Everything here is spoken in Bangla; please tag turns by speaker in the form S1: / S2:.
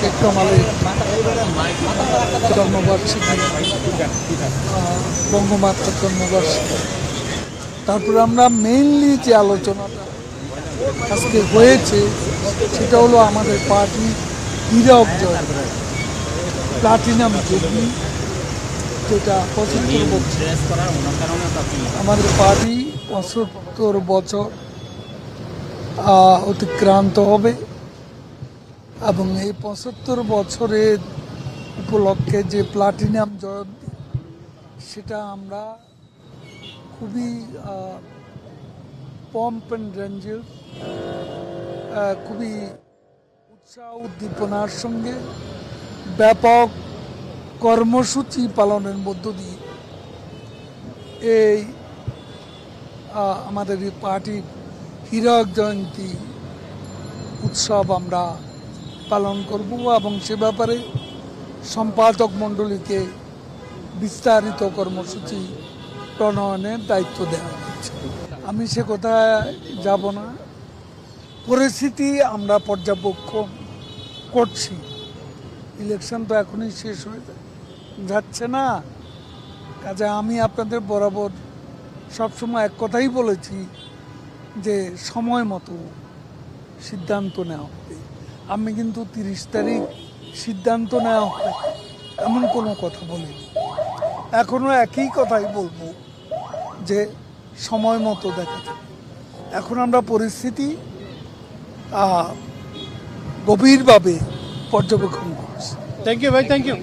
S1: শেখ কামালের জন্মবার্ষিকী, বঙ্গমাতার জন্মবার্ষিকী। তারপরে আমরা মেইনলি যে আলোচনাটা আজকে হয়েছে সেটা হলো আমাদের পার্টি হীরক জয় প্লাটিনাম জুবলি, যেটা 75 বছর। আমাদের পার্টি 75 বছর অতিক্রান্ত হবে এবং এই 75 বছরের উপলক্ষে যে প্লাটিনাম জয়ন্তী, সেটা আমরা খুবই পম্প অ্যান্ড রেঞ্জের, খুবই উৎসাহ উদ্দীপনার সঙ্গে ব্যাপক কর্মসূচি পালনের মধ্য দিয়ে এই আমাদের এই পার্টির হীরক জয়ন্তী উৎসব আমরা পালন করব এবং সে ব্যাপারে সম্পাদক মণ্ডলীকে বিস্তারিত কর্মসূচি প্রণয়নের দায়িত্ব দেওয়া হয়েছে। আমি সে কথায় যাব না, পরিস্থিতি আমরা পর্যবেক্ষণ করছি। ইলেকশন তো এখনই শেষ হয়ে যাচ্ছে না, কাজে আমি আপনাদের বরাবর সবসময় এক কথাই বলেছি যে সময় মতো সিদ্ধান্ত নেওয়া হবে। আমি কিন্তু 30 তারিখ সিদ্ধান্ত নেওয়া হবে এমন কোনো কথা বলিনি। এখনও একই কথাই বলবো যে সময় মতো দেখা যাবে। এখন আমরা পরিস্থিতি গভীরভাবে পর্যবেক্ষণ করছি।
S2: থ্যাংক ইউ ভাই, থ্যাংক ইউ।